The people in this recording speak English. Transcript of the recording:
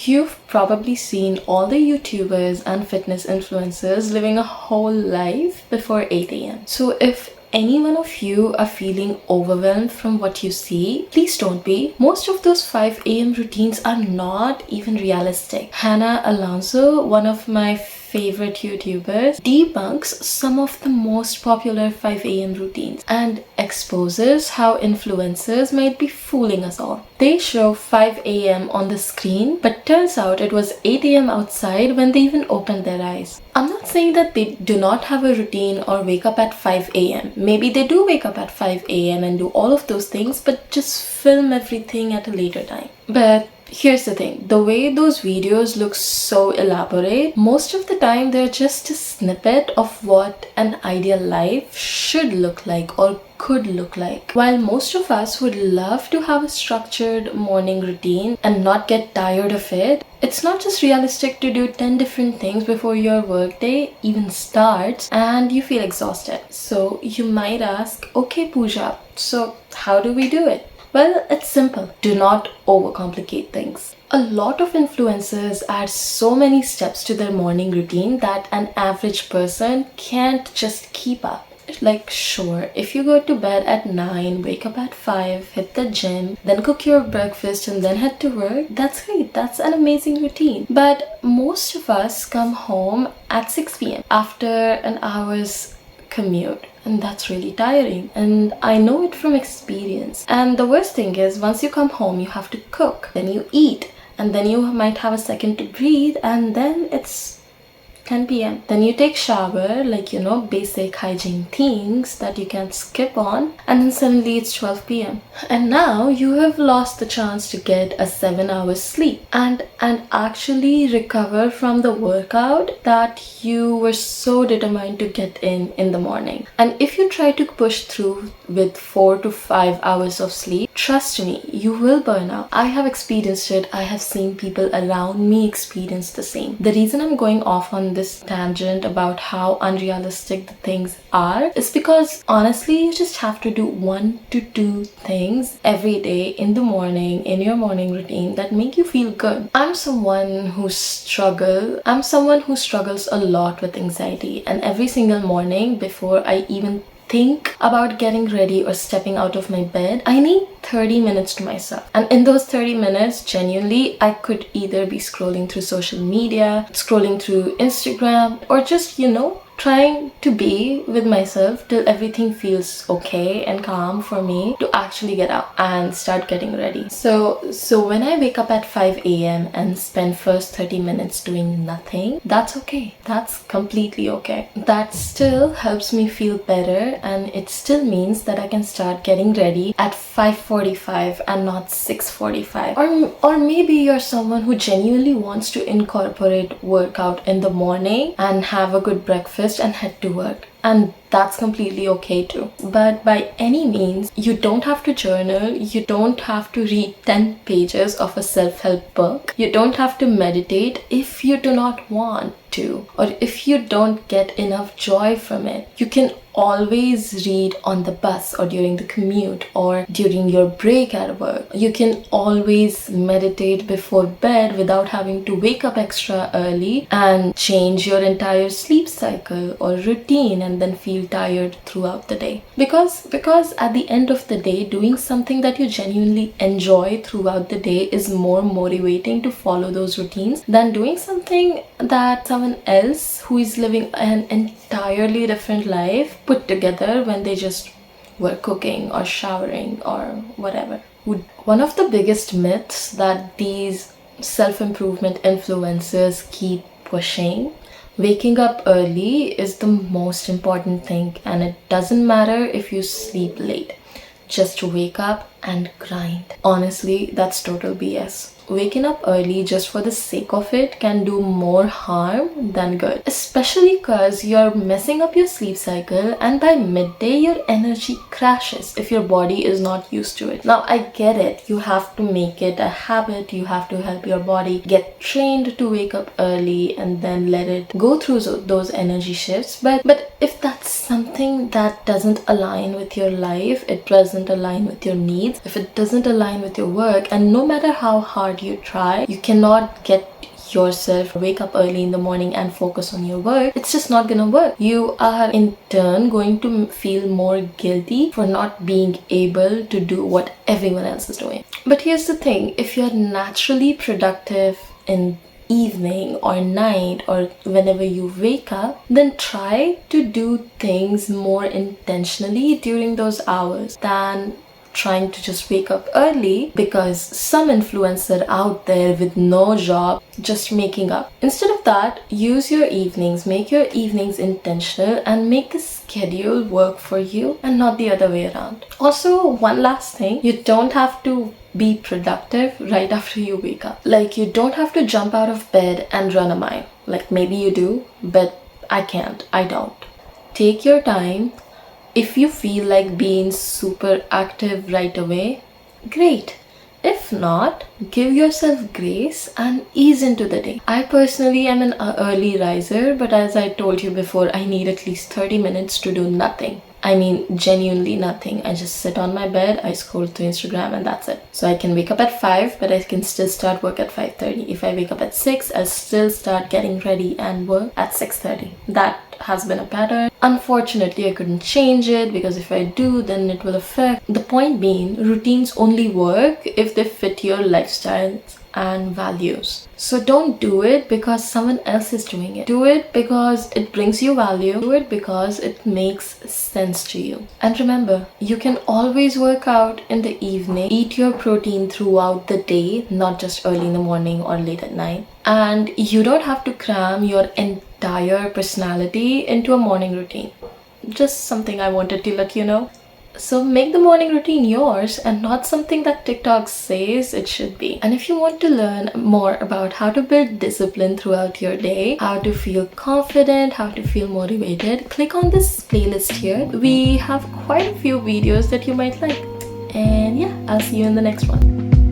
You've probably seen all the YouTubers and fitness influencers living a whole life before 8 a.m. So if any one of you are feeling overwhelmed from what you see, please don't be. Most of those 5 a.m. routines are not even realistic. Hannah Alonso, one of my favorite YouTubers, debunks some of the most popular 5 a.m. routines and exposes how influencers might be fooling us all. They show 5 a.m. on the screen, but turns out it was 8 a.m. outside when they even opened their eyes. I'm not saying that they do not have a routine or wake up at 5 a.m. Maybe they do wake up at 5 a.m. and do all of those things, but just film everything at a later time. But here's the thing, the way those videos look so elaborate, most of the time they're just a snippet of what an ideal life should look like or could look like. While most of us would love to have a structured morning routine and not get tired of it, it's not just realistic to do 10 different things before your workday even starts and you feel exhausted. So you might ask, okay Pooja, so how do we do it? Well, it's simple. Do not overcomplicate things. A lot of influencers add so many steps to their morning routine that an average person can't just keep up. Like, sure, if you go to bed at 9, wake up at 5, hit the gym, then cook your breakfast and then head to work, that's great. That's an amazing routine. But most of us come home at 6 p.m. after an hour's commute. And that's really tiring, and I know it from experience. And the worst thing is, once you come home, you have to cook, then you eat, and then you might have a second to breathe, and then it's 10 p.m. Then you take shower, like, basic hygiene things that you can skip on, and then suddenly it's 12 p.m. And now you have lost the chance to get a 7 hours sleep and actually recover from the workout that you were so determined to get in the morning. And if you try to push through with 4 to 5 hours of sleep, trust me, you will burn out. I have experienced it. I have seen people around me experience the same. The reason I'm going off on this tangent about how unrealistic the things are is because honestly, you just have to do 1 to 2 things every day in the morning in your morning routine that make you feel good. I'm someone who struggles a lot with anxiety, and every single morning before I even think about getting ready or stepping out of my bed, I need 30 minutes to myself. And in those 30 minutes, genuinely, I could either be scrolling through social media, scrolling through Instagram, or just, trying to be with myself till everything feels okay and calm for me to actually get up and start getting ready. So when I wake up at 5 a.m. and spend first 30 minutes doing nothing, that's okay. That's completely okay. That still helps me feel better, and it still means that I can start getting ready at 5:45 and not 6:45. Or maybe you're someone who genuinely wants to incorporate workout in the morning and have a good breakfast and head to work, and that's completely okay too. But by any means, you don't have to journal, you don't have to read 10 pages of a self-help book, you don't have to meditate if you do not want to, or if you don't get enough joy from it. You can always read on the bus or during the commute or during your break at work. You can always meditate before bed without having to wake up extra early and change your entire sleep cycle or routine and then feel tired throughout the day. Because at the end of the day, doing something that you genuinely enjoy throughout the day is more motivating to follow those routines than doing something that someone else who is living an entirely different life put together when they just were cooking or showering or whatever. One of the biggest myths that these self-improvement influencers keep pushing, waking up early is the most important thing, and it doesn't matter if you sleep late. Just wake up and grind. Honestly, that's total BS. Waking up early just for the sake of it can do more harm than good, especially because you're messing up your sleep cycle, and by midday your energy crashes if your body is not used to it. Now I get it, you have to make it a habit, you have to help your body get trained to wake up early and then let it go through those energy shifts, but if that's something that doesn't align with your life, it doesn't align with your needs, if it doesn't align with your work, and no matter how hard hard you try, you cannot get yourself wake up early in the morning and focus on your work. It's just not gonna work. You are in turn going to feel more guilty for not being able to do what everyone else is doing. But here's the thing, if you're naturally productive in evening or night or whenever you wake up, then try to do things more intentionally during those hours than trying to just wake up early because some influencer out there with no job just making up. Instead of that, use your evenings, make your evenings intentional and make the schedule work for you and not the other way around. Also, one last thing, you don't have to be productive right after you wake up. Like, you don't have to jump out of bed and run a mile. Like, maybe you do, but I can't. I don't. Take your time. If you feel like being super active right away, great. If not, give yourself grace and ease into the day. I personally am an early riser, but as I told you before, I need at least 30 minutes to do nothing. I mean, genuinely nothing. I just sit on my bed, I scroll through Instagram, and that's it. So I can wake up at 5, but I can still start work at 5:30. If I wake up at 6, I'll still start getting ready and work at 6:30. That has been a pattern. Unfortunately, I couldn't change it because if I do, then it will affect. The point being, routines only work if they fit your lifestyle and values. So don't do it because someone else is doing it. Do it because it brings you value. Do it because it makes sense to you. And remember, you can always work out in the evening. Eat your protein throughout the day, not just early in the morning or late at night. And you don't have to cram your entire personality into a morning routine. Just something I wanted to let you know. So make the morning routine yours and not something that TikTok says it should be. And if you want to learn more about how to build discipline throughout your day, how to feel confident, how to feel motivated, click on this playlist here. We have quite a few videos that you might like. And yeah, I'll see you in the next one.